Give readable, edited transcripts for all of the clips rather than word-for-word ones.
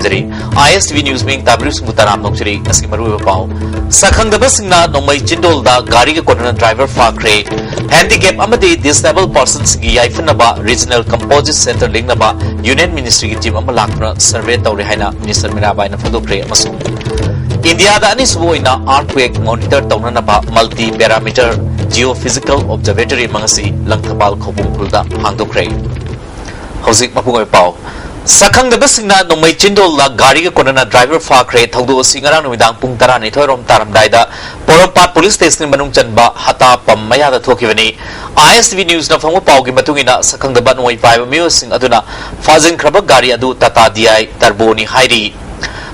ꯊꯝꯖꯔꯤ ISTV News Ming Tabris Mutaram Nokjari Asi Maru Pau Sakhang the Basingna Nomai Chindolda Gari Kodana driver Fakre Handicap Amadi Disabled Persons Gi Yaifanaba Regional Composite Center Lingnaba Union Ministry Team Amalakna Survey Taurihana Minister Mirabai na Fadokre Amasung India da ani suboina earthquake monitor taunanaba multi parameter geophysical observatory mangasi langthapal khobung khulda hangdokre Hosik mapungoi pau Sakhang the Basingna Nomai Chindol la Gari Konana driver Fakre Taudu Singara Numidang Pung Tarani Torom Taram Daida Poropat Police Station Manung Chanba Hata Pamaya the Tokivani ISTV News na Fango Pau Matungina Sakhang the Banway 5 Musing Aduna Fazin Krabak Gari Adu Tata Diai Tarboni Hairi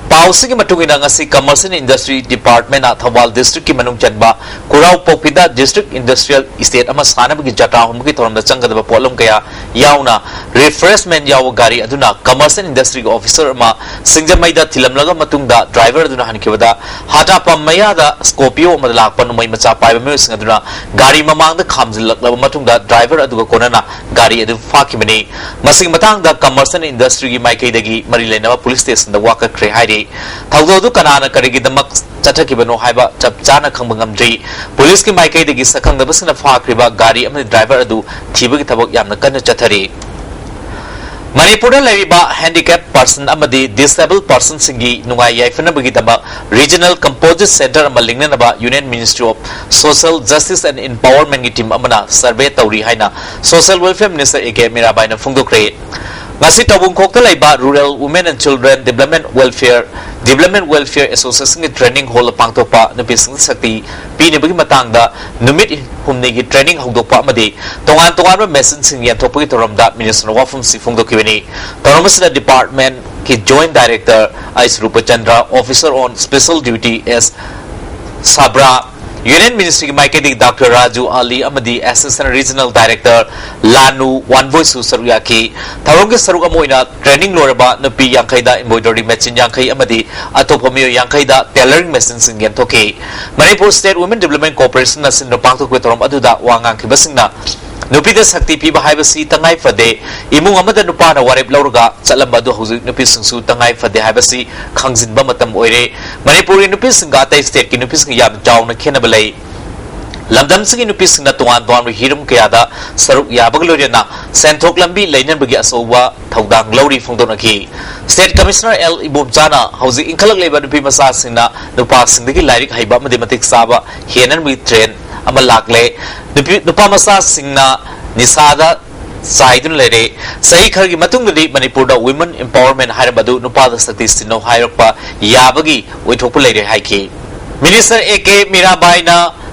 Pausing Matungina Ngasi Commercial Industry Department at Thawal District Manung Chanba Kurau Popida District Industrial Estate Amasana Jata Humki Toram the Changa the Polum Kaya Yauna Refreshment Yaw Gari Aduna Commercial Industry Officer Ma Singjamaida Tilamlaga Matunda Driver Aduna Hankivada Hata Pamaya the Scorpio Madalak Panumay Macha Pai Musing Aduna Gari Mamang the Kamzil Matunda Driver Aduga Konana Gari Adu Fakimani Masing Matang the Commercial Industry Maikadagi Marilena Police Station the Waka Krehide Taudu Kanana Karigi the Max Chatakibano Haiba Chapjana Kambangamdri Police ki Maikai the Gisakang the Basina Fakriba Gari and the driver Adu Tibukitabok Yamakana Chatari Manipur Lariba handicapped person Amadi disabled person Singi Nungai Yaifana Bugitaba Regional Composite Center Malinganaba Union Ministry of Social Justice and Empowerment Team Amana Survey Tauri Haina Social Welfare Minister Eke Mirabai na Fungdokre Ngasi tabung kokta laiba Rural Women and Children Development Welfare Association Training Hall Pangtopa Nupising Sakti Pinibagi Matangda Numit Humnigi Training Hogdopa Madi Tongan Message Sing Yantopi Toramda Minister Wafum Sifung Dokivini Toramasina Department Ki Joint Director Ais Rupa Chandra Officer on Special Duty as Sabra Union Ministry Maikedi Dr. Raju Ali Amadi Assistant Regional Director Lanu One Voice Saruyaki Taronga Sarugamoina Training Loraba Napi Yankaida Embroidery Machine Yankai Amadi Atopomio Yankaida Tailoring Machines in Yantoke Manipur State Women Development Corporation Nasin Nopangto Kwetorom Aduda Wangang Kibasingna Nupida Sakti Piba Hibasi Tangai Fade Imung Amada Nupana Wareb Laurga Salambadu Huzu Nupis Su Tangai Fade Hibasi Kangzin Bamatam Oire Manipuri Nupis Gata State Kinupis Yab Down Kenabalay Lamdam Sing Nupis Natuan Don Hirum Kayada Saruk Yabagloriana Santok Lambi Lainan Bagi Asowa Taudang Lori Fundonaki State Commissioner L. Ibumjana Housi Inkalak Labor Nupi Masasina Nupas Sindiki Lyric Haiba Mathematic Saba Hienan with train Amalakle Nupamasa Singna Nisada Saidun Lede Sai Kargi Matungadi Manipur Women Empowerment Harabadu Nupada Statistino Hirapa Yabagi Witopulade Haiki Minister A.K. Mirabai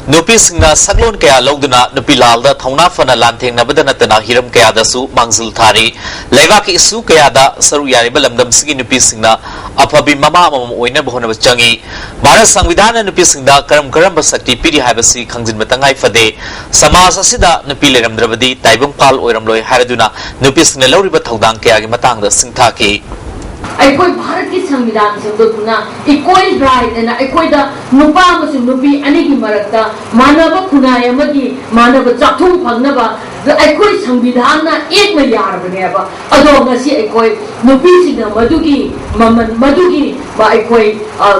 Nupi Singna Saglon Kaya Logduna Nupilalda Thauna Fana Lanteng Nabadanatana Hiram Kayada Su Mangzul Thari Levaki Su Kayada Saru Yariba Lamdam Sigi Nupi Singna Apabi Mama Oina Bohona Changi Mara Sangvidana Nupi Singda Karam Karamba Sakti Piri Habasi Kangzin Batangai Fade Samasa Sida Nupi Leram Dravadi Taibung Pal Oiramloy Haraduna Nupi Singna Loriba Taudang Kayagi Matanga Singtaki Aikoi Bharat ki Samvidhan singdotuna equal right and aikoi da nupa amasung nupi ani ki marakta manaba khunai amagi manaba chathum phangnaba aikoi Samvidhan na ek ma yar baneba ado ngasi aikoi nupi singna madugi ba aikoi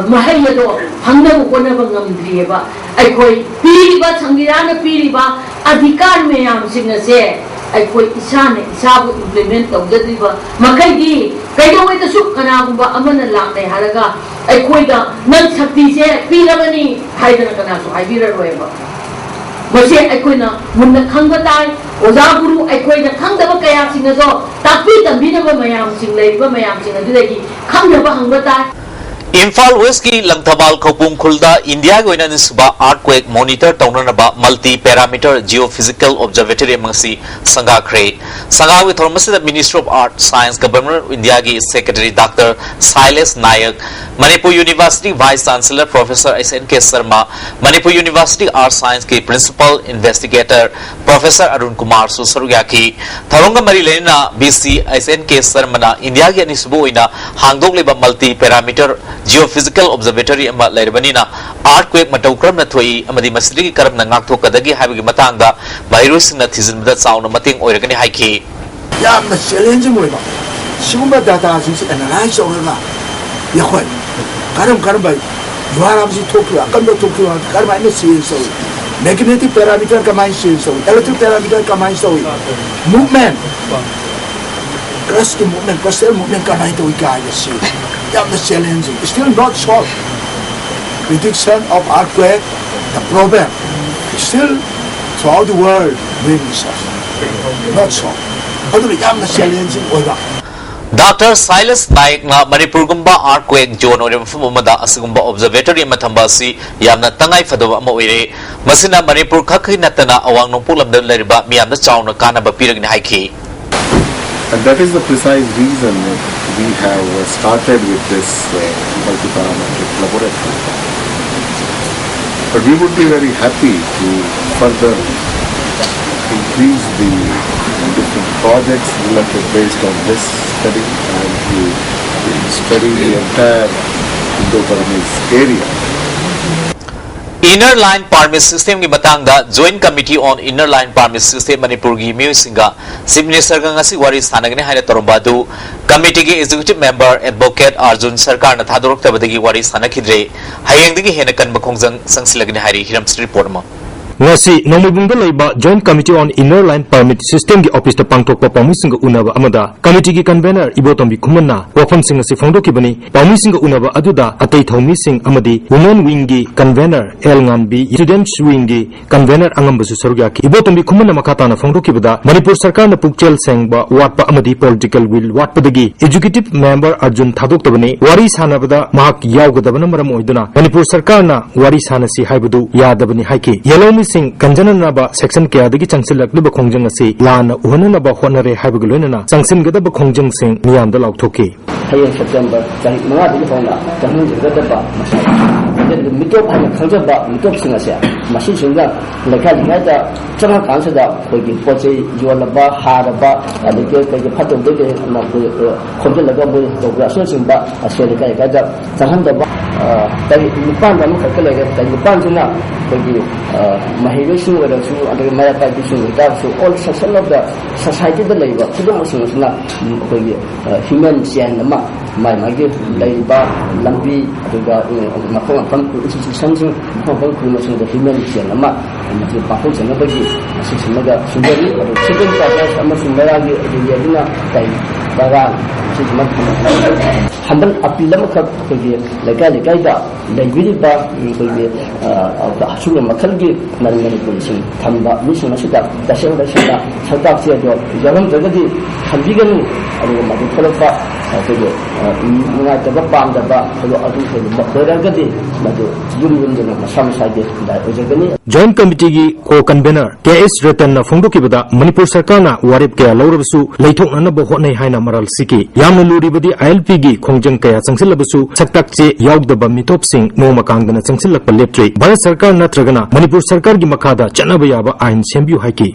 mahai ado phangnabu konaba ngamdrieba aikoi piriba Samvidhan na piriba adhikar meyam singna se aikoi isane isabu implement tawdadiba makai Kaido the soup Kanaba Amana Lake Haraga, I quit the non Sakti, Pilamani, Hyderabanaso, I beat a river. Mose Aquina, Munda Kangatai, Ozaburu, I quit the Kanga Kayam singers, Tapi and Binaba Mayam sing labor, Mayam sing a delay, Kanga Hangata. Imphal West ki Langthabal Kopung Khulda India goina nisba earthquake monitor taunanaba multi parameter geophysical observatory mangsi sanga kre sanga with the Ministry of Art Science Government of India ki Secretary Dr. Silas Nayak Manipur University Vice Chancellor Professor SNK Sharma Manipur University Art Science ki Principal Investigator Professor Arun Kumar Susaruyaki Tharonga Marilena BC SNK Sharma India ki nisbu ina hangdok leba multi parameter Geophysical Observatory ama Laibanina earthquake Matokram Natoi Amadi Masri Karam Nangako Kadagi having Matanga virus in the Tizim that sound of Mating or Haiki. Yam the challenge with Sumba data is analyzed over yakhoi karam bai yuara bisi tokyo akan do tokyo karam ane sin so magnetic parameter kamai sin so electric parameter kamai so movement rescue movement crustal movement kamai to ikai si yam the challenging still not solved prediction of earthquake the problem still throughout the world brings us not solved adu yam the challenging oiba Dr. Silas Naik na Manipur gumba earthquake zone or mafumada asugumba observatory mathamba si yamna tangai fadaba ama oire masina Manipur khakhi natana awang nongpulam da leriba miyamna chawna kanaba piragni haiki. And that is the precise reason we have started with this multi-parametric laboratory. But we would be very happy to further increase the different projects related based on this study and to study the entire Indo-Burmese area. Inner line permit system ki matangda Joint Committee on Inner line permit system Manipur gi miusinga Chief Minister ga ngasi wari sthanagne haina torombadu committee gi executive member advocate Arjun Sarkar na thadorok tabadagi wari sthanakhidre hayengdagi hena kanba khongjang sangsilagni hari hiram report ma ngasi nomubungda laiba Joint Committee on Inner line permit system gi office ta pangthokpa pawmisinga unaba amada committee gi convener ibotombi khumna wafam singa si phongdoki bani pawmisinga unaba aduda atei thawmi sing amadi women wing gi convener el ngambi students wing gi convener angambasu sarugya ki ibotombi khumna makata na phongdoki bada Manipur sarkar na pukchel sengba watpa amadi political will watpadagi executive member Arjun thadok tabani wari sanabada mahak yawgadabana maram oiduna Manipur sarkar na wari sanasi haibadu yadabani haiki yellow sing kanjananaba section kya dagi changsilakliba khongjang asi lana uhunanaba honare haibag loinana changsingadaba khongjang sing miyamda laukhoki hayen September jahi manga digi phona jahi jigada the mitop and khajaba mitop singasya machine singa lekha lingada changa kansada kogi poche yolaba haraba alike kogi phato de ma ko khonjalaga bo dogra so simba asya lekha kaja changanda ba dai nipan da mu khalega dai nipan jina kogi mahiveshu wala su under maya ta bisu da so all section of the society da leiba kudum singa kogi human sian ma mai magi leiba lambi aduga makong institution makong kumasung da human sian ma mati pakul jana bagi sismaga sundari adu second class ama sumberagi yadina tai baga sismat handal apilam ka kogi legai da leibiri ba kogi asura makalgi narmani polisin thamba mission asida dasang sartak sia do jalan jagadi khambigan adu madu kholpa kogi munga taba pam da ba kogi adu kogi madu yumjana masam saide da ojagani Joint Committee gi co-convener KS Ratan na phongdoki bada Manipur sarkar na warip kaya laurabasu leithokna ba hotnai haina maral siki yamna luribadi ILP gi khongjang kaya changsilabasu saktak che yaugdaba mitop sing noma kangdana changsilakpa leptre Bharat sarkar natragana Manipur sarkar gi makhada chanaba yaba ain sembyu haiki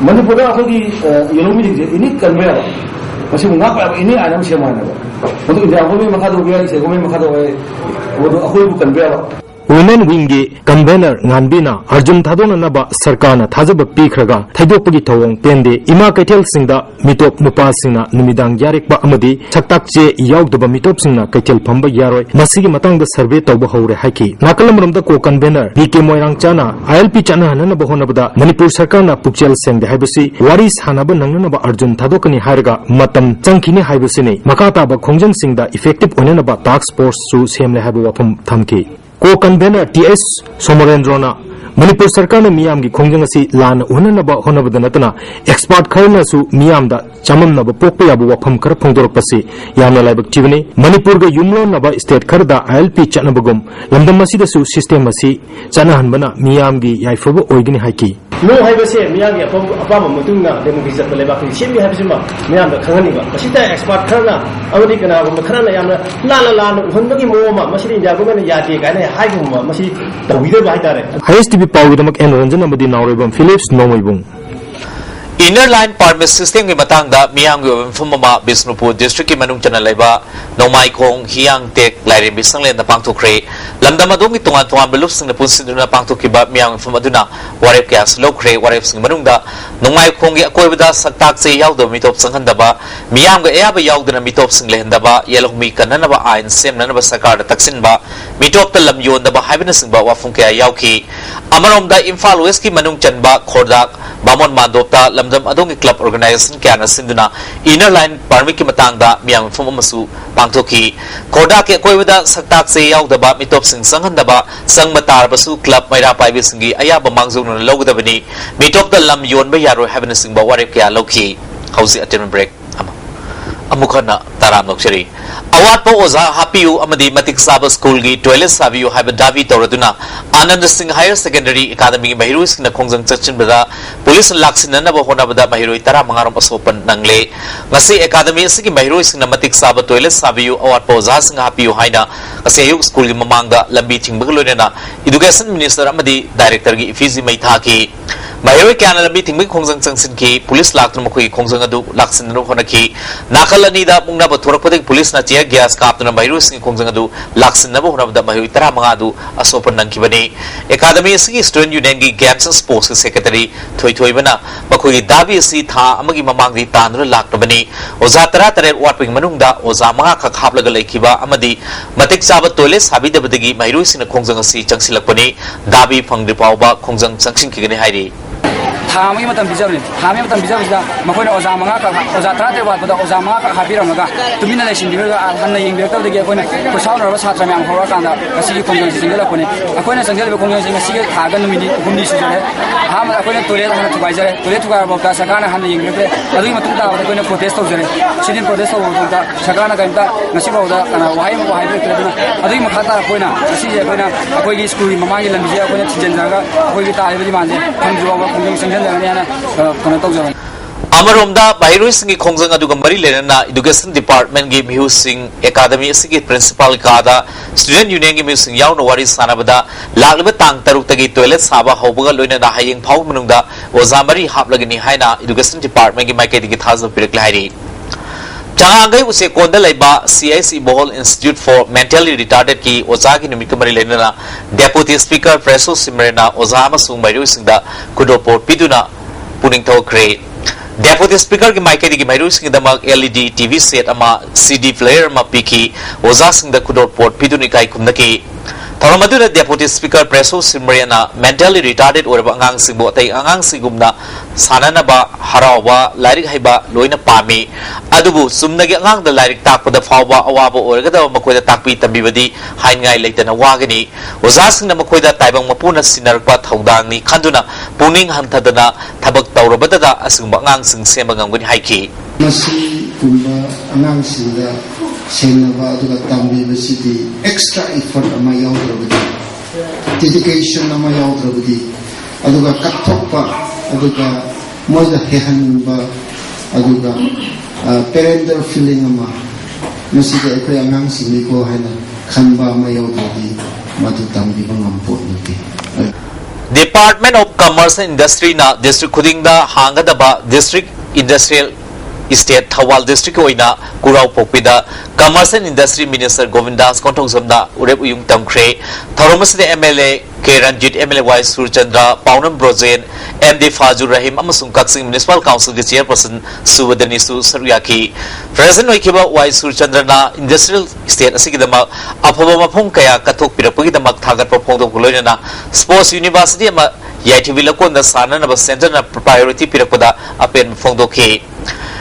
Manipur da akhoi yolomi je ini convener masi ngap ini anam semana ba untuk dia akhoi makhado biya se gome makhado wodo akhoi bu convener Women wing gi convener nganbina Arjun thadona naba sarkana thajaba pikhraga thaidokpagi thawong pende ima kaithel singda mitop nupa singna numidang yarekpa amadi chaktak che yaugdaba mitop singna kaithel phamba yaroi masigi matangda survey tawba hore haiki nakalamromda ko convener BK Moirang chana ILP chana hanana bahonabada Manipur sarkarna pukchel sengde haibasi waris hanaba nangnaba Arjun thadokani haraga matam changkhini haibasini makata ba khongjang singda effective onenaba task force su semle haibu wafam thamki co-convener TS Somorendrona Manipur sarkar na miyam gi khongjang asi lana unanaba honabada natana expert kharna su miyam da chamam naba pokpa yabu wafam khar phongdorok pasi yamna laibak chibani Manipur ga yumlo naba state kharda ILP chanabagum lamdam masida su system asi chanahan bana miyam gi yaifaba oigini haiki no haibase miyagi apama mutungna democracy leba ki semi habisima miyam da khangani ba masita expert kharna amadi kana ba kharna yamna la honbagi moma masiri india ko ne yati kana haigum masi tawide ba haitare ISTV Pawudamak and Ranjan amadi Nauribam Philips Nomoibung Inner line permit system ki matang da miyang yu mfumama Bisnupur district ki manung chana laiba nomai kong hiyang tek lairi bisang len na pangtukre lamdam adong ki tungan belup sing na punsin na pangtukiba miyang mfumaduna warep kyas lokre warep sing manung da nomai kong ki akoy bada saktak se yaw do mitop sanghan daba miyang ga eyaba yaw na mitop sing lehen daba yelok mi kanana ba ain sem na ba sakar da taksin ba mitop ta lam yon daba haibina sing ba wafung kaya yaw ki amarom da Imphal West ki manung chan ba khordak bamon mandopta lamdam adong club organization kya na sinduna inner line permit ki matang da miyang fum masu pangtoki koda ke koiwada saktak se yaw daba mitop sing sanghan daba sang matar basu club maira paibi singi aya ba mangzu no logda bani mitop da lam yon ba yaro having sing ba warep kya loki hausi attend break amukana taram nokshari awat po oza hapiu amadi matik saba school gi toilet sabiu haiba davi tawraduna Anand Singh Higher Secondary Academy mahiru sing na khongjang chachin bada police laksin na ba hona bada mahiru tara mangaram asopan nangle ngasi academy sigi mahiru sing na matik saba toilet sabiu awat po oza sing hapiu haina ngasi ayuk school gi mamangda lambi thingbaglone na education minister amadi director gi fizi mai thaki mahiru kyana lambi thingbi khongjang changsin ki police lakna mukhi khongjang adu laksin no hona ki nakalani da mungna ba thorakpade police na tia gas kapna mahiru sing khongjang adu laksin na ba hona bada mahiru tara manga adu asopan nangkibani Academy sigi student union gi games and sports secretary thoi bana bakoi dabi si tha amagi mamang di tanra laktabani oza tara tare watping manungda oza manga khak haplaga laikhiba amadi matik chaba toilet sabi dabadagi mairu sina khongjang si changsilakpani dabi phangri pawba khongjang changsin kigani hairi थामी मतम बिजर थामी मतम बिजर बिजा मखोइना ओजा मंगा का ओजा तरा ते बात बदा ओजा मंगा का हाबिरमगा तुमिना लेसिन दिबेगा हन्ना यिंगबेक तब दगे कोइना कोसाउनरबा छात्र म्याम खौरा कांदा असिगि खंजंग सिंगला कोने अखोइना संगेलबे खंजंग सिंग सिगे थागा नुमिनि हुमनि सुजरे हाम अखोइना टोइलेट हना थुबाइजरे टोइलेट थुगा बका सकाना हन्ना यिंगबेक अदुइ मतुम ता कोइना प्रोटेस्ट तौजरे सिदिन प्रोटेस्ट तौबा सकाना काइमता ngasi bawda kana wahai mo wahai bek treduna adui makhata koina asi je koina akoi school mamangi lambi je koina chijen jaga akoi ta haibadi manje khangjuwa ba khongjang singjan jaga yana kana taujaban Amaromda Bahiru Singh Khongjang aduga mari lenana education department gi Mihu Singh academy sigi principal kada student union gi Mihu Singh yauna wari sanabada lagliba tang taruk tagi toilet saba hobaga loina da hayeng phau manungda oza mari haplagini haina education department gi maike digi thaza pirak lairi Changangai use konda laiba CIC Bohol Institute for Mentally Retarded ki oza gi numit mari lenana deputy speaker Preso Simrena oza amasung Bahiru Singh da kudoport piduna puning thokre Deputy Speaker ki maike digi Bahiru Singh damak LED TV set ama CD player ma piki oza sing da kudor port piduni kai kumnaki Tharamadu Deputy Speaker Preso Simrena mentally retarded oraba angang singbo tai angang sigumna sanana ba harawa lairik haiba loina pami adubu sumnagi angang da lairik takpada fawba awaba orgada makoida takpi tambibadi haingai leitana wagani oza sing na makoida taibang mapuna sinarpa thaudang ni khanduna puning hantadana thabak tawrabada asingba angang sing semba ngamgani haiki masi kumba angang singda senaba aduga tambibasidi extra effort ama yawdrabadi dedication ama yawdrabadi aduga kathokpa aduga moida hehanba aduga parental feeling ama masida ekoi angang singni ko haina khanba ama yawdrabadi madu tambiba ngamponti Department of Commerce and Industry na district khuding da hangadaba district industrial State Thawal District oina Kurau Pokpida Commerce and Industry Minister Govindas Kontong Samna Urep Uyung Tamkre Tharomaside MLA K Ranjit MLA Y Surchandra Paunam Brojen MD Fazur Rahim amasung Kaksing Municipal Council ki Chairperson Suwadani Su Saryaki President Oikiba Y Surchandra na Industrial State asigidama afaba mafung kaya kathok pirakpagi damak thagat propongdok loina na Sports University ama YTV Lakonda Sanana ba Center na priority pirakpada apen phongdokhi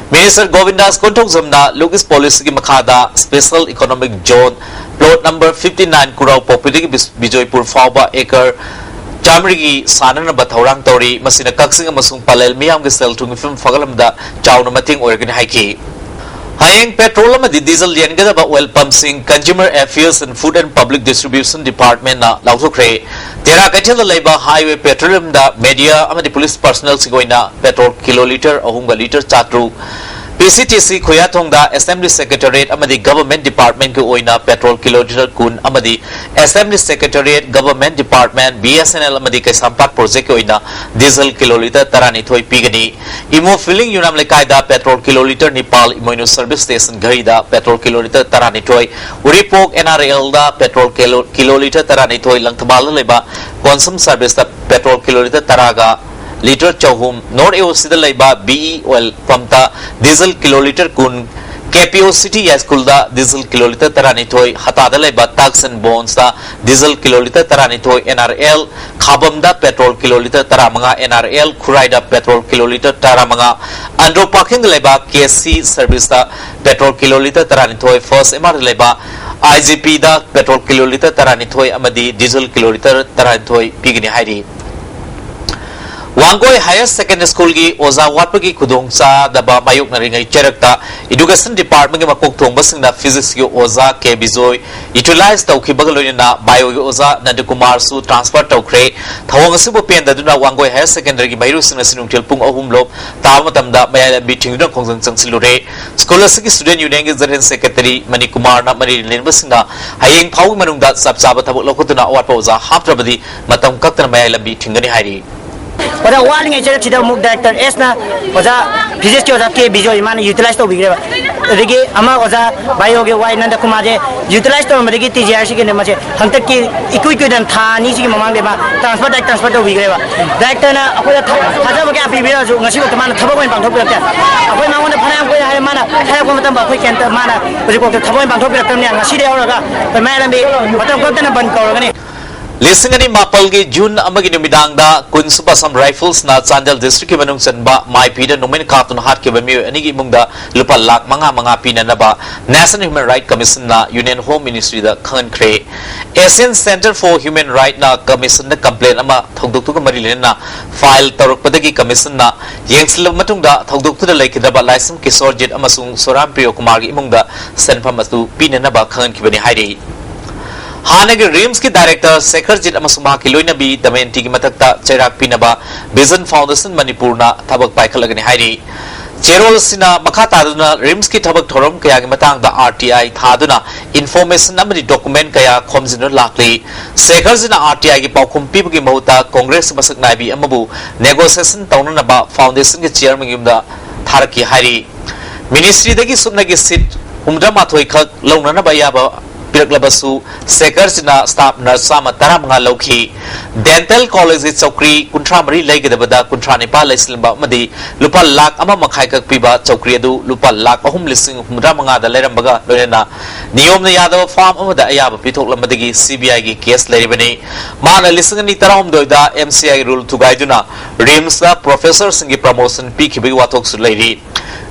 Minister Govindas Kontong Zamna Lugis Policy ki Makhada Special Economic Zone Plot number 59 Kurau Popidi Bijoypur Fauba Acre Jamrigi Sanana Bathaurang Tori Masina Kaksing Amasung Palel Miyam ki Sel Tung Film Fagalamda Chawna Mating Oregon Haiki Hayeng petrol amadi diesel yengada ba oil pumping Consumer Affairs and Food and Public Distribution Department na lauthokre tera kaithel laiba highway petroleum da media amadi police personnel sigoina petrol kiloliter ahumga liter chatru PCTC Khoyathongda Assembly Secretariat amadi Government Department ki oina petrol kiloliter kun amadi Assembly Secretariat Government Department BSNL amadi Kaisampat project ki oina diesel kiloliter tarani thoi pigani imo filling unam lekaida petrol kiloliter Nepal imoinu service station gharida petrol kiloliter tarani thoi Uripok NRL da petrol kiloliter tarani thoi langthabal leba consume service da petrol kiloliter taraga liter chahum North East Laiba BE oil pumta diesel kiloliter kun KPO City School da diesel kiloliter tarani thoi Hatada Laiba tax and bonds da diesel kiloliter tarani thoi NRL Khabam da petrol kiloliter taramanga NRL Khurai da petrol kiloliter taramanga Andro parking Laiba KC service da petrol kiloliter tarani thoi first MR Laiba IGP da petrol kiloliter tarani thoi amadi diesel kiloliter tarani thoi pigini hairi Wangoi Higher Secondary School ki Oza Watpagi Kudongsa daba mayuk na ringai cherakta Education Department ki makok thongba singna Physics ki Oza ke Bizoy utilize tawki bagaloi na Bio ki Oza Nandakumar su transfer tawkre thawang asibu penda duna Wangoi Higher Secondary ki Mairu singna sinungtil pung ahum lop tamatamda mayala biting dun khongzang changsilure School asiki Student Union ki General Secretary Manikumar na Mari Lenba singna hayeng phawi manungda sabsaba thabuk lokotuna awatpa Oza haptrabadi matam kaktana mayala biting gani hairi Pada warning aja kita muk director S na oza physics ke oza ke bijo iman utilize to bigre regi ama oza bio ke wai nanda kumar je utilize to mereka TJRC ke nama je hantar ki ikut dan thani sih memang dia transfer to bigre director na aku dah hajar pakai api bira jo ngasih waktu mana thabo yang bangthop berarti aku yang mana pernah aku yang mana saya aku macam aku yang mana jadi aku thabo yang bangthop berarti ni ngasih dia orang kan pemain lebih macam kau tu ban kau kan ni Lisingani Mapalgi June Amagi Numidangda Kun Supasam Rifles na Chandel District Manung Sanba Mai Pida Numin Katun Hat Kibamio Anigi Mungda Lupa Lak Manga Pina Naba National Human Rights Commission na Union Home Ministry da Khan Kre Asian Center for Human Rights na Commission na complaint ama Thogduk tu Marilena na file Taruk Padagi Commission na Yengsil Matungda Thogduk tu Laikidaba License Kisorjit Amasung Soram Priyo Kumar Imungda Senpamatu Pina Naba Khan Kibani Hairi Hanagi Rims ki director Sekharjit amasuma ki loina bi damenti ki matakta Chairak pinaba Vision Foundation Manipur na thabak paikhalagani hairi Cherol sina makata duna Rims ki thabak thorom kaya ki matang da RTI thaduna information amadi document kaya khomjin lakli Sekharjit na RTI ki paukhum pibu ki mahuta Congress masak naibi amabu negotiation tauna na ba foundation ki chairman yumda tharaki hairi Ministry dagi subna ki seat umdra mathoi khak launa na ba yaba Pirklabasu Sekharjina staff nurse sama taramanga lauki Dental College Chokri Kuntra Mari Laigedabada Kuntra Nepal Laisilba Madi Lupa Lak Ama Makai Kak Piba Chokri Adu Lupa Lak Ahum Lising Humramanga da Lerambaga Lorena Niyom na Yadav Farm Amada Ayaba Pitok Lamadagi CBI ki case Leribani Mana Lisingani Taram Doida MCI rule to guiduna Rims da Professor Singi promotion Pikibi Watok Sulairi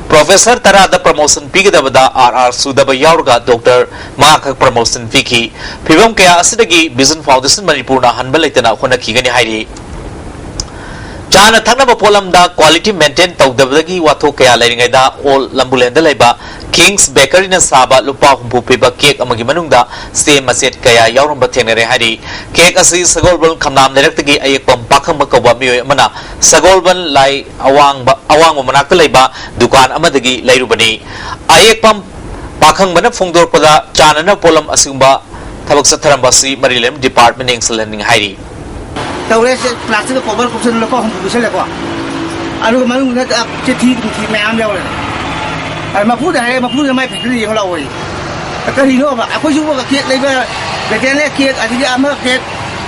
Professor Tara the promotion Piki Dabada RR Sudaba Yaurga Dr. Makak promotion Piki Pibam Kaya Asidagi Vision Foundation Manipurna Hanbalaitana Honakigani Hairi Chana Tanaba Polam da quality maintain Tawdabagi Wato Kaya Laringada all Lambulenda Leba King's Bakery na Saba Lupa Humpu Piba Cake Amagimanunda Stay Maset Kaya Yauramba Tenere Hari Cake Asi Sagolban Kamnam Directagi Ayakpam Pakam Makawa Mio Mana Sagolban Lai Awang Manaka Leba Dukan Amadagi Lairubani Ayakpam Pakang Mana Fungdor Pada Chana Polam Asumba Tabak Satarambasi Marilem Department Excellent Hari Tawres plastic cover kusen loko hum kusen loko alu manung na ti me am lew ma pu da mai factory ho lawi ka ri no ba aku ju ba ke le ba ke ne ke adi ama ke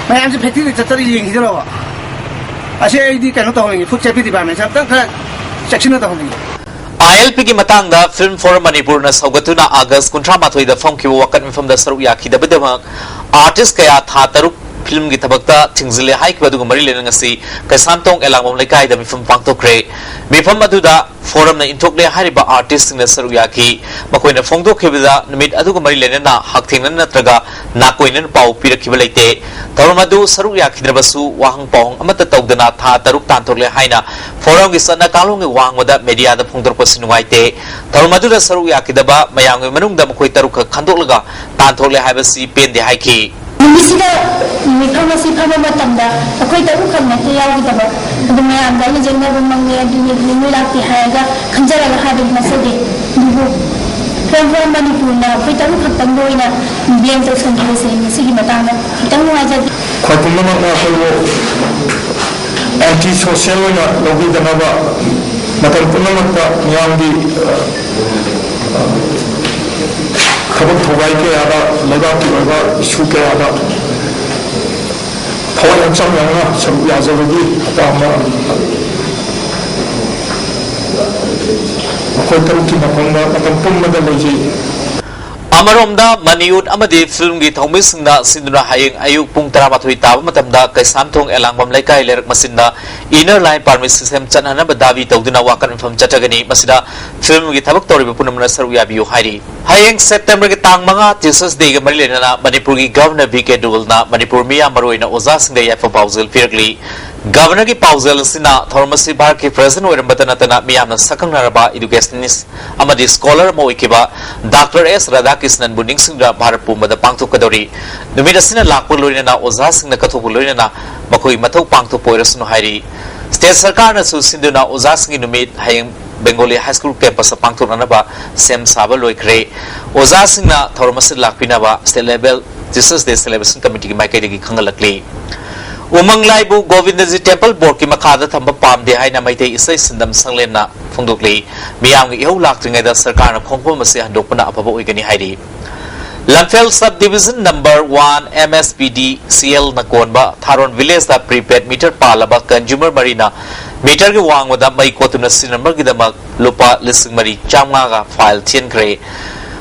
mai am factory tatari ling hi lo ase di kan to ngi food safety department sab ta section ta ngi ILP ki matang da Film Forum Manipur na saugatuna August kuntra mathoi da phong ki wakan from da saru yakhi da bedama artist kaya tha taruk film ki tabakta thingzile hai ki badu mari lenang asi kaisantong elangom lekai da mifam pangtokre mifam aduda forum na intokle hariba artist na saruyaki makoina phongdo khebida numit adu mari lenana hakthingna natraga na koinen pau pirakhiba leite tarumadu saruyaki drabasu wahang pong amata tawdana tha taruk tantokle haina forum ki sana kalong wangwada media da phongdor pasinuwaite tarumadu da saruyaki daba mayang manung da makoi taruk khandolaga tantokle haibasi pende haiki ꯅꯨꯃꯤꯠꯁꯤꯗ ꯅꯨꯃꯤꯠ ꯐꯝꯕꯁꯤ ꯐꯝꯕ ꯃꯇꯝꯗ ꯑꯩꯈꯣꯏ ꯇꯔꯨꯛ ꯈꯛ ꯅꯠꯇꯦ ꯌꯥꯎꯒꯗꯕ ꯑꯗꯨ ꯃꯌꯥꯝꯗ ꯑꯩꯅ ꯖꯦꯡꯅꯕ ꯃꯪꯉꯦ ꯑꯗꯨꯅꯤ ꯅꯣꯏ ꯂꯥꯛꯇꯦ ꯍꯥꯏꯔꯒ ꯈꯟꯖꯔꯒ ꯍꯥꯏꯕꯗꯤ ꯅꯠꯆꯗꯦ ꯑꯗꯨꯕꯨ ꯐꯣꯔ ꯃꯅꯤꯄꯨꯔꯅ ꯑꯩꯈꯣꯏ ꯇꯔꯨꯛ ꯈꯛꯇꯪ ꯑꯣꯏꯅ ꯕ꯭ꯂꯦꯝ ꯇꯧꯁꯟꯈꯤꯕꯁꯦ ꯃꯁꯤꯒꯤ ꯃꯇꯥꯡꯗ ꯈꯤꯇꯪ ꯅꯨꯡꯉꯥꯏꯖꯗꯦ ꯈ꯭ꯋꯥꯏ ꯄꯨꯝꯅꯃꯛꯅ ꯑꯩꯈꯣꯏꯕꯨ ꯑꯦꯟꯇꯤ ꯁꯣꯁꯤꯌꯦꯜ ꯑꯣꯏꯅ ꯂꯧꯕꯤꯗꯅꯕ ꯃꯇꯝ ꯄꯨꯝꯅꯃꯛꯇ ꯃꯤꯌꯥꯝꯒꯤ ꯊꯕꯛ ꯊꯧꯒꯥꯏ ꯀꯌꯥꯗ ꯂꯩꯕꯥꯛꯀꯤ ꯑꯣꯏꯕ ꯏꯁꯨ ꯀꯌꯥꯗ ꯊꯋꯥꯏ ꯍꯛꯆꯥꯡ ꯌꯥꯎꯅ ꯁꯔꯨꯛ ꯌꯥꯖꯕꯒꯤ ꯑꯄꯥꯝꯕ ꯑꯩꯈꯣꯏ ꯇꯔꯨꯛꯀꯤ ꯃꯐꯝꯗ ꯃꯇꯝ ꯄꯨꯝꯕꯗ ꯂꯩꯖꯩ Amaromda Maniut Amadi film gi Thomisingna Sinduna Haying Ayuk Pung Taramathui Taba Matamda Kaisamthong Elangwam Laikai Lerak Masinda Inner Line Permit System Chanana Badavi Tawduna Wakan from Chatagani Masida film gi Tabak Tori Punamna Saruya Biu Hairi Haying September gi Tang Manga Jesus Day gi Marilena Manipur gi Governor VK Dulna Manipur Miya Maroina Oza Singda Yafa Pauzil Firgli Governor ki Pauzil Sina Thormasi Bar ki President Orambatanatana Miyamna Sakang Naraba Educationist Amadi Scholar Moikiba Dr. S. Radhakisnan Buning Singha Bharat Pumada Pangtu Kadori Numidasina Lakpur Lorina Oza Singha Kathopu Lorina Makoi Mathau Pangtu Poirasno Hairi State Sarkar na Susinduna Oza Singhi Numid Haying Bengali High School Campus Pangtu Ranaba Sem Saba Loikre Oza Singha Thormasi Lakpinaba State Level Jesus Day Celebration Committee Maikadi Kangalakli Umang Laibu Govindaji Temple Board ki Makada Thamba Pamde Haina Maite Isai Sindam Sanglena Fungdukli Miyang Iho Lakringa da Sarkar na Khongpo Masi Handokpana Apabo Igani Hairi Lamphel Subdivision Number 1 MSPD CL Nakonba Tharon Village da prepaid meter palaba consumer marina meter ki wang wada mai kotuna sinambar ki damak lupa lising mari chamga file tien kre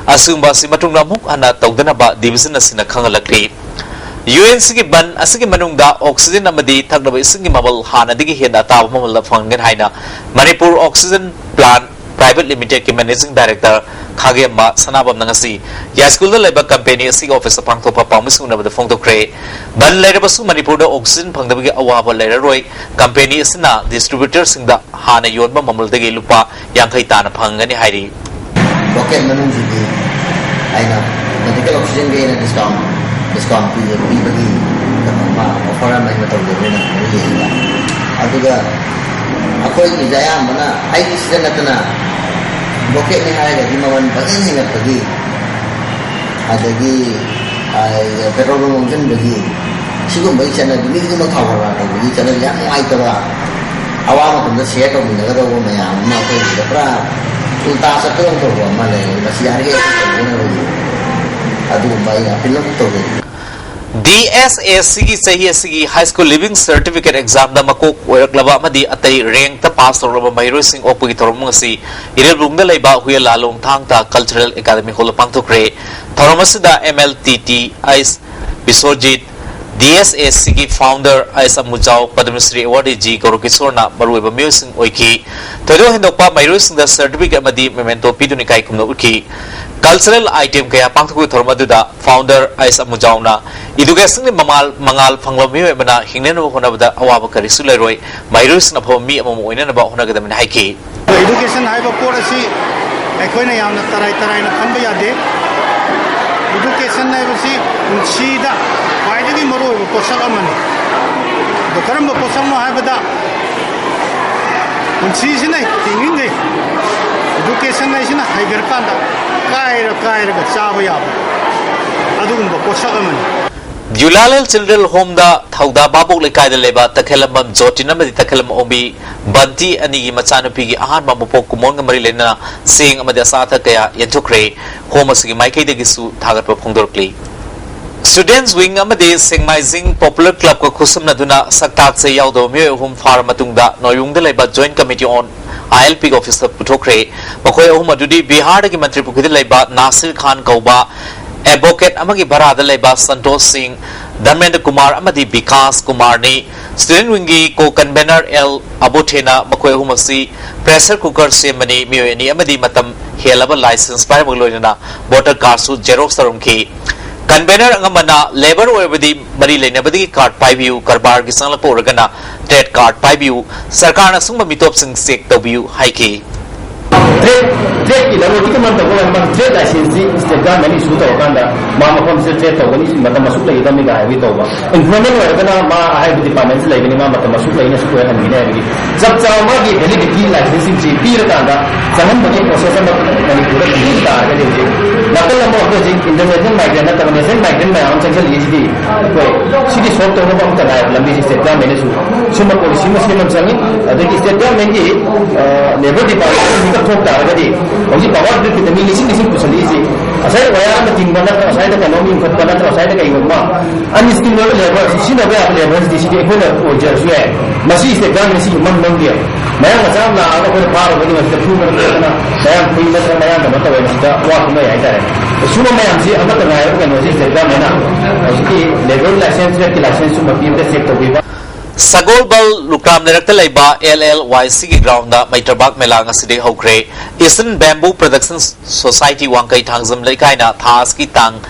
asumba simatung namuk ana tawdana ba division asina khangalakli UNC ki ban asigi manungda oxygen amadi thakdaba isingi mabal hana digi henda taw mamal la fangen haina Manipur Oxygen Plant Private Limited ki Managing Director Khagema Sanabam Nangasi ya school da leba company asigi office pangtho pa pamisu na da phongto kre ban lera basu Manipur da oxygen phangdaba gi awaba lera roi company asina distributor singda hana yonba mamal dagi lupa yankai tana phangani hairi rocket manung ji aina medical oxygen ge na discount bagi ma offer mai ma taw de na ye aduga akoi ni jaya mana ai sida natana rocket ni haya ga mawan bagen hinga pagi adagi ai petrol engine bagi sigum bai chana dumi ni ma thawara ta bagi chana ya ai ta ba awama tum da share to ni ga ro ma ya ma ko da pra ulta sa to to ma le ma si hari ga to na ro adu bai ya pillam to DSAC ki Sahi High School Living Certificate Exam da makok oiraklaba amadi atay rank ta pass toraba mayroi sing opagi toromang si iril rungda laiba huya lalong thang ta Cultural Academy Hall pangtokre toromasi da MLTT Ice Biswajit DSAC ki founder Aisa Mujao Padmasri Award G Gorokisor na baruiba musing oiki todo hindokpa mayroi sing da certificate amadi memento piduni kai kumno uki cultural item kaya pangtokoi toromadu da founder Aisa Mujao na Education ni mangal panglomi mana hingnen no hona bada awaba kari suleroi mairus na phomi amamo oina na ba hona ga damin haiki education hai ba policy ekoi na yamna tarai na khamba yade education na ba si sida faide gi maro ba posal amani do karam ba posal no hai bada unsi sinai tingin dei education na sina haigar kanda kaira ga chaba ya adugum ba posal amani Yulalel Children Home da Thauda Babok Lekai da Leba Takhelambam Jotina Madi Takhelam Obi Banti Anigi Machanupi gi Ahan Mamupok Kumon Mari Lena Sing Amadi Asatha Kaya Yentukre Home Asigi Maike de Gisu Thagat Pongdorkli Students Wing Amadi Singmizing Popular Club ko Khusum Naduna Saktak se Yaudo Myo Hum Far Matungda Noyung da Leba Joint Committee on ILP Officer Putokre Makoy Hum Adudi Bihar gi Mantri Pukidi Leba Nasir Khan Kauba Advocate amagi barada leba Santosh Singh Dharmendra Kumar amadi Vikas Kumar ni student wingi ko convener L Abothena makoi humasi pressure cooker se mani mioni amadi matam helaba license par magloina voter card su xerox sarumki convener angamana labor oibadi mari leinabadi card paibiu karbar gi sangla poragana trade card paibiu sarkar na sungma mitop sing sek tobiu haiki trade laboratory man to go man trade license state government issue to kanda ma ma trade to ni mata masuk lai da mi ga wi to ba employment wa kana ma hai department lai ni ma mata masuk lai na su ko han ni ne jab chaw ma gi validity licensing ji pi ra kanda jahan ba ki process ma ni pura ki ta ga de ji nakal mo ko ji international migrant na international migrant ma am chang li ji ko sidi so to no ba ta ga lambi ji state government su suma policy ma sim changi adagi state government ji labor department ni ka thok ta ga de hoji power grid ki mi lising lising pusali ji asai waya ma ting bana asai da no mi khat bana asai da kai ma an skill labor si na ba labor ji si ko na o jer su ai masi state government si man man dia mai ma jam na ko ko paro ga ni ma tu ma na saya pui na sa mai na ma ta wa da wa ko mai ai da su ma mai am si amma ta ga ga no si state government na si labor license ki license su ma pi da sector bi Sagolbal Lukram Director Laiba LLYC ground da Maiterbak Melang aside hokre Eastern Bamboo Production Society Wangkai Thangzam Laikaina Thas ki tang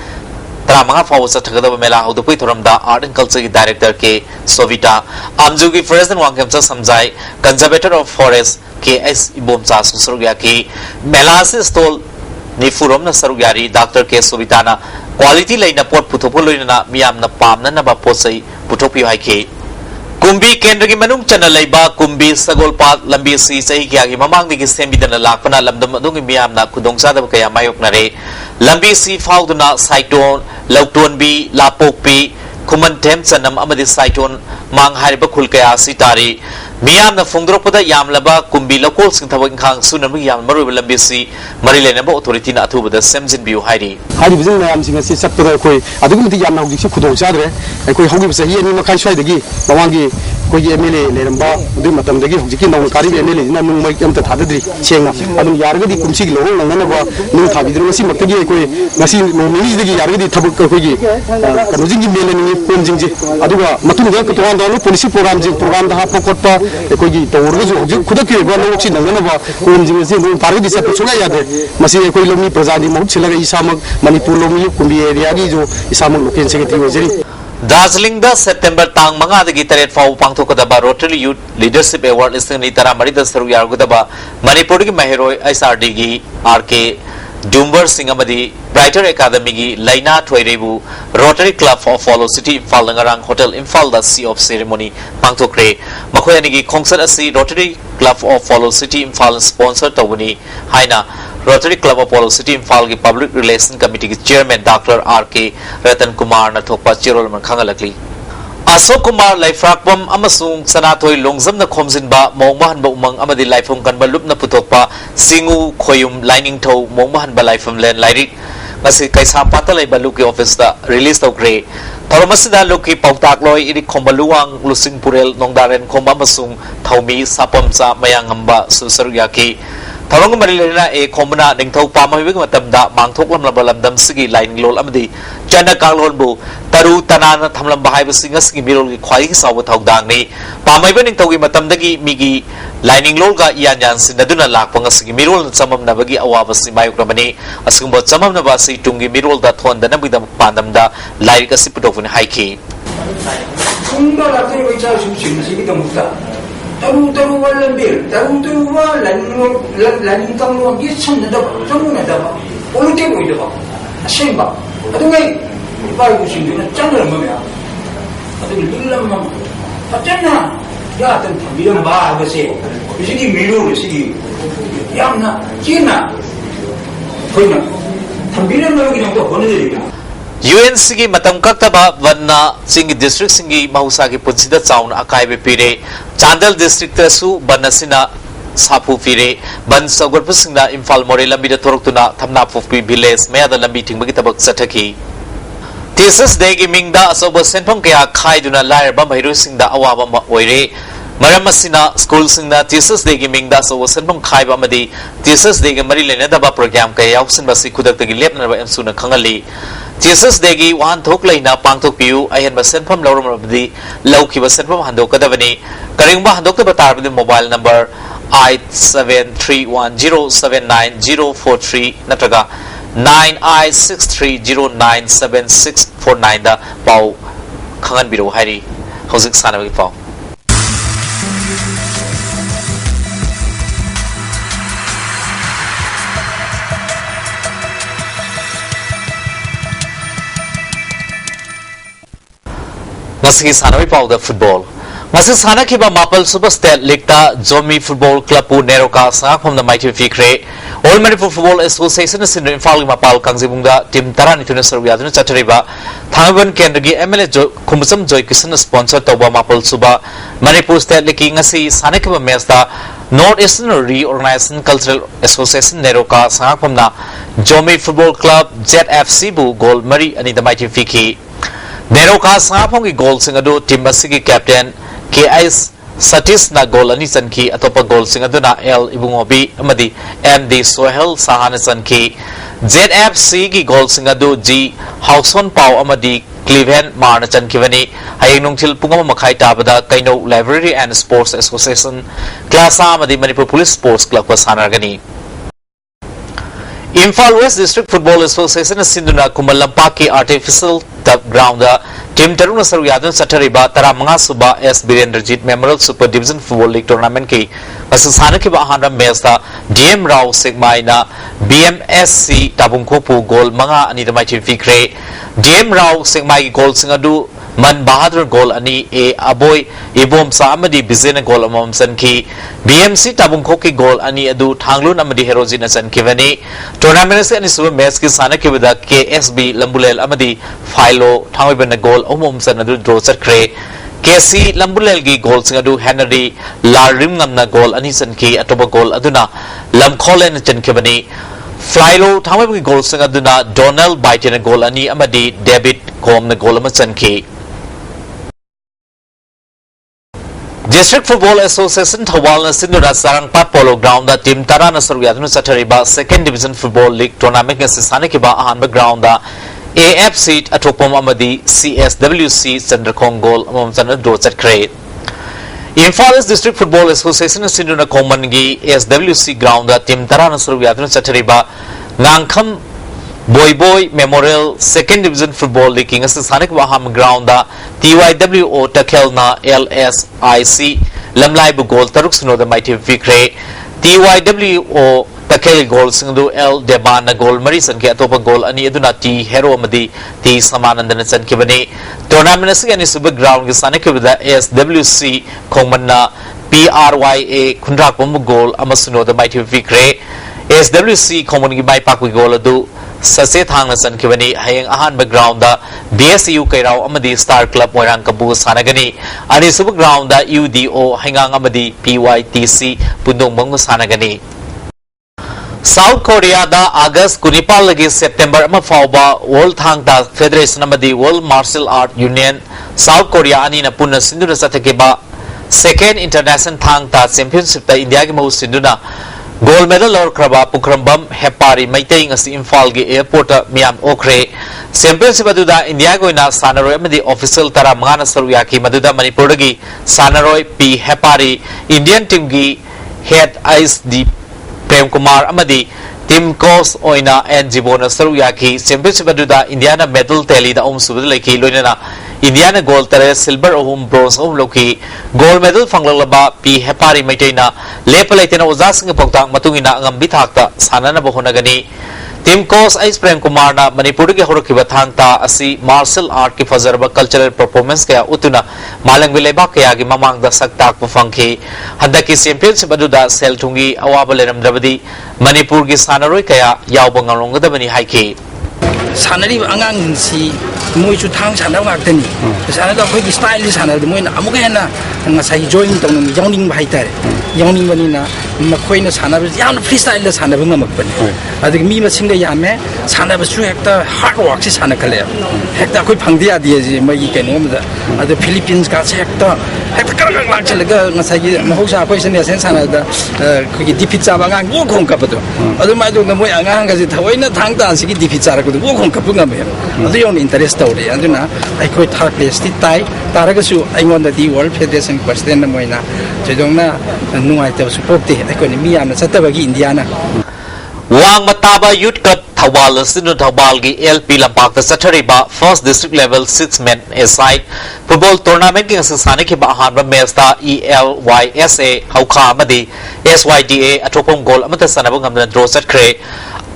Tramanga Fawsa Thagada Mela Hodupui Thoramda Art and Culture Director K Sovita Amjugi President Wangkemsa Samjai Conservator of Forest KS Ibomsa Susurgya ki Melasi stall Nifurom na Sarugyari Dr. K Sovitana Quality Laina Port Putopuloina Miam na Pam na Naba Posai Putopi Haike Kumbi Kendra ki manung chana laiba Kumbi Sagolpat lambi si sahi kya ki mamang ni ki sembidana lakpana lamdam adung miyam na kudongsa da kaya mayok na re lambi si fauduna saiton lauton bi lapok pi kuman tem sanam amadi saiton mang hariba khul kaya si tari miyam na fungdropada yam laba Kumbi lokol sing thabak khang sunam yam maru lambi si mari lena ba authority na athu bada semjin biu hairi hari bizin mayam singa si sakto koi adugum ti yam na hujik khudong sadre koi hogi sahi ani makai swai dagi bawangi koi MLA leramba du matam dagi hujik nong kari MLA na nung mai am ta thadri chengna adum yargadi kumsi gi lorong nang na ba nung thabidru masi maktagi koi masi nomini dagi yargadi thabuk koi gi kanujing gi mele ni kon jingji aduga matun ga to anda policy program da ha pokotpa koi gi tawur gi hujik khudaki ba lo chi nang na ba kon jing ji nung pargi disa puchunga yade masi koi lomi prajadi mohut silaga isamak Manipur lomi Kumbi area gi jo isamak local secretary wajeri Darjeeling da September tang manga dagi taret fau pangthokadaba Rotary Youth Leadership Award isni tara marida saru yargudaba Manipur gi mahiroi SRD gi RK Dumber Singamadi Brighter Academy gi Laina Thoirebu Rotary Club of Follow City Imphal Ngarang Hotel Imphal da Sea of Ceremony pangthokre makhoi ani gi khongsat asi Rotary Club of Follow City Imphal sponsor tawuni haina Rotary Club of Follow City Imphal ki Public Relations Committee ki Chairman Dr. R.K. Ratan Kumar na thokpa chirol man khangalakli Ashok Kumar Laifrakpam amasung Sanathoi Longzam na khomjinba mongmahan ba umang amadi laifum kanba lupna putokpa Singu Khoyum Lining Tho mongmahan ba laifum len lairik ngasi kaisam pata laiba luki office da release tokre Thomasida luki pautak loi iri khombaluang lusing purel nongdaren khomba amasung Thaumi sapamcha mayangamba susaryaki Tawang Marilena a common Ningto Pama Matamda, Mangtoklam Labalam Sigi, Lining Lol Amadi, Jana Kalonbu, Taru Tanana Tamlam Bahai singers Mirror Quaing Sawa Togdani, Pama Vening Togi Matamdagi, Migi, Lining Lolga Yanyans, Naduna Lakpangas, Mirror and some of Navagi Awabasi Mayokramani, Asumba some of Navasi Tungi Mirror that one, the Nabidam Pandamda, like a Siputov in Haiki. Taru walambir, taru lan tang gi chon da ba, chon na da ba. Olu te mo da ba. Shen ba. Adu ngai ba ku shin na chang la ma ya. Adu lilam ma. Patana ya tan bilam ba ba se. Sigi milu sigi. Yam na, kina. Koi na. Tambilam ma gi na ko hone de. UNC की मतम कक्तबा वन्ना सिंग district सिंगी माहुसा की पुंसिदा chown अकाइबे पीरे Chandel district तसु बनसिना साफु पीरे बन सगरप सिंगना इम्फाल मोरे लंबी थोरक्तुना थमना फुफपी village मयादा लंबी थिंगबगी तबक चथकी teachers day की मिंगदा असोब सेंफम कया खाइदुना लायरबा महिरु सिंगदा अवाबा ओइरे मरम असिना स्कूल सिंगना टीचर्स डे की मिंगदा असोब सेंफम खाइबा मदी टीचर्स डे के मरी लेनदबा प्रोग्राम कया याउसिनबा सि खुदक्तगी लेपनबा एमसुना खंगली Jesus Degi one talk laina pangtok piu ayan basen from Laurum Lauki basen from Handok Davani Karingba Handok the mobile number 8731079043 Natraga 9I63097649 da Pau Kangan Biro Hari Housing Sanawi Pau Masih sanawai pauda football. Masih sana kiba Mapal Super State League ta Zomi Football Club pu Neroka sangak from the mighty fikre. All Manipur Football Association is in the Infal Mapal Kangzibunga Tim Taran itu Nasarwiya itu Chatariba. Thangaban Kendagi MLA Kumusam Joy Kisan sponsor Toba Mapal Suba Manipur State League ngasi sana kiba Mesta North Eastern Reorganization Cultural Association Neroka sangak from the Zomi Football Club ZFC bu Gold Mari ani the mighty fiki. Neroka sangapong ki goal singadu team asigi captain KIS Satis na goal ani sanki atopa goal singadu na L Ibungobi amadi MD Sohel Sahana sanki ZFC ki goal singadu G Hauson Pau amadi Cleveland Marna Chankivani hayeng nungtil pungama makai tabada Kaino Library and Sports Association class amadi Manipur Police Sports Club pasanargani. Imphal West District Football Association Sinduna Kumalampaki Artificial Turf Ground Team Taruna Saruyadun Satariba Taramanga Suba S. Birendrajit Memorial Super Division Football League Tournament ki Masasana ki bahana Mesta DM Rao Sigmaina BMSC Tabungkopu Goal Manga Anita Maichi Fikre DM Rao Sigmai Goal Singadu Man Bahadur Goal Ani A Aboy Ibom Samadi Bizena Goal Amom Sanki BMC Tabungkoki Goal Ani Adu Tanglun Amadi Herozina Sankivani Tournament ani suba match ki sana ki wada KSB Lambulel amadi Philo Thangwibana goal Omom Sanadu draw sakre KC Lambulel gi goal singadu Henry Larim ngamna goal ani sanki atoba goal aduna Lamkholen chankibani Philo Thangwibana goal singaduna Donald Biden goal ani amadi David Kom na goal amachanki District Football Association Thawal na Sindura Sarangpat Polo Ground da Team Tara na Saruyat na Satariba Second Division Football League Tournament ng sisana kiba ahanba ground da AFC atopom amadi CSWC Center Kongol amam sana draw chat create. Imphal District Football Association na Sindura Komangi SWC Ground da Team Tara na Saruyat na Satariba Ngangkham Boy Memorial Second Division Football League ng sisana kiba aham ground da TYWO Takelna LSIC Lamlai bu goal taruk suno da mighty fikre TYWO Takel goal singdu L Debana goal Marisan ke atopa goal ani aduna T Hero amadi T Samanandan san kibani tournament sig ani subag ground ke sana ke bida SWC Kongmanna PRYA Kundrak pom goal amasuno da mighty fikre SWC Kongman gi mai pak goal adu Sase thang na san kibani hayang ahan background da BSU Kairao amadi Star Club Moirang Kabu sanagani ani subag ground da UDO hangang amadi PYTC Pundong Bang sanagani South Korea da August kunipal lagi September ama fauba World Thang da Federation amadi World Martial Art Union South Korea ani na punna sinduna satakeba Second International Thang da Championship da India ki mau sinduna Gold medal or kraba pukrambam hepari maitai ngasi Imphal gi airport miam okre championship aduda India goina sanaroi amadi official tara mangana saruya ki maduda Manipur gi sanaroi P hepari Indian team gi head ice di Prem Kumar amadi team coach oina and jibona saruya ki championship aduda Indiana medal tally da subud leki loinana Indiana gold tare silver bronze loki gold medal fanglaba P hepari maitaina lepalaitena ozasing pogtang matungina ngam bithakta sanana bohonagani team coach Ice Prem Kumar na Manipur ki horokiba thangta asi martial art ki fazarba cultural performance kaya utuna malang bileba kaya gi mamang da saktak pufangki hadaki championship aduda sel thungi awaba leram drabadi Manipur ki sanaroi kaya yawbang ngalongda bani haiki sanari angang si moi chu thang sanau ngaktani sanada khoi ki style ni sanada moi na amuka hena ngasai join tong ni yawning bai tare yawning bani na makhoi na sanaba yam freestyle la sanaba ngamak bani adik mi masing da yame sanaba su hekta hard work si sana kale hekta khoi phangdia die ji mai ki no da adu Philippines ka hekta karang lang chalaga ngasai mahausa khoi sen sen sanada khoi ki defeat cha bangang wo khong ka pado adu mai do na moi angang ga ji thawai na thang ta si ki defeat cha ra ko wo khong ka pu ngam adu yon interest tawre aduna aikoi third place ti tai taragasu aingonda di World Federation president moina chedongna nungai ta support ti aikoi ni mi amna chatabagi Indiana Wang Mataba Youth Cup Thawal Sinu Thawal gi LP Lampak ta Satariba First District Level 6 Men aside Football Tournament ki sasane ki bahan ba match ta ELYSA Haukha amadi SYDA atopom goal amata sanabung amna draw sat kre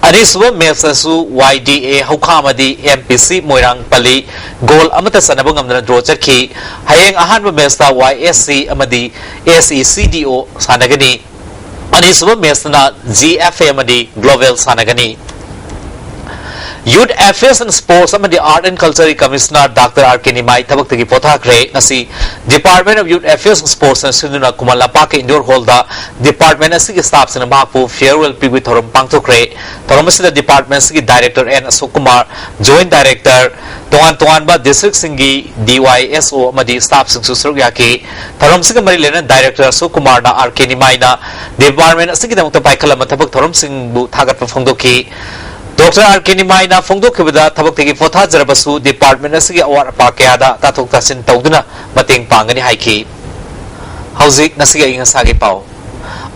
Aniswa Melsasu YDA Haukamadi MPC Moirang Pali Goal Amata Sanabungam Drojaki Hayang Ahan Mesta YSC Amadi SECDO Sanagani Aniswa Mesna GFA Amadi Global Sanagani Youth Affairs and Sports Amadi Art and Culture Commissioner Dr. Arkenimai Tabak Tagi Pothakre Nasi Department of Youth Affairs and Sports and Sunduna Kumalapaka Indoor Holda Department Asigi Staffs and Mapu Farewell Piwi Thorum Pangtokre Thorumasida Department Sigi Director N Asukumar Joint Director Tuanba District Singi DYSO Amadi Staffs and Susuryaki Thorum Siga Marilena Director Asukumar na Arkenimai na Department Asigi Namutapai Kalamatapuk Thorum Singbu Tagat Fondoki Dr. Arkenimai na Fongdo Kibida Tabak Tigi Fotha Zarabasu Department Asigi Awar Pakayada Tatuk Tasin Tauduna Mating Pangani Haiki Hauzik Nasiga Ingasagi Pau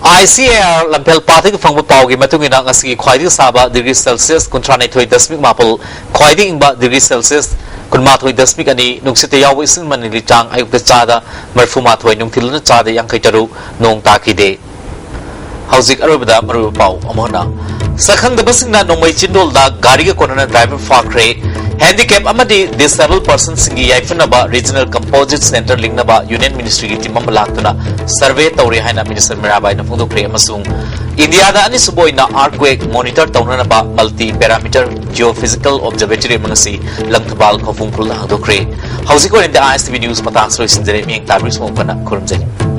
ICAR Lampel Patik Fangbu Pau Gimatungina Asigi Quaidi Saba degrees Celsius Contrane Toy Dasmik Mapul Quaidi Ingba degrees Celsius Kunmatoi Dasmik Ani Nuksite Yawisin Manilitang Ayuk Chada Marfumatoi Nungtilana Chada Yankaitaru Nong Takide Hauzik Arabada Maru Pau Amona Sakhang the Basina no Mai Chindol da Gariga Konana driver Fakre Handicap Amadi disabled person Singi Yaifanaba Regional Composite Center Lingnaba Union Ministry Timamalaktuna Survey Tauri Haina Minister Mirabai na Fundukre Masung India da Ani Suboy na earthquake monitor Taunanaba multi parameter geophysical observatory Manasi Langtabal Kofung Pula Handokre Hausiko in the ISTV News Matang Soy Sinjere Ming Tabris Mopana Kurumjani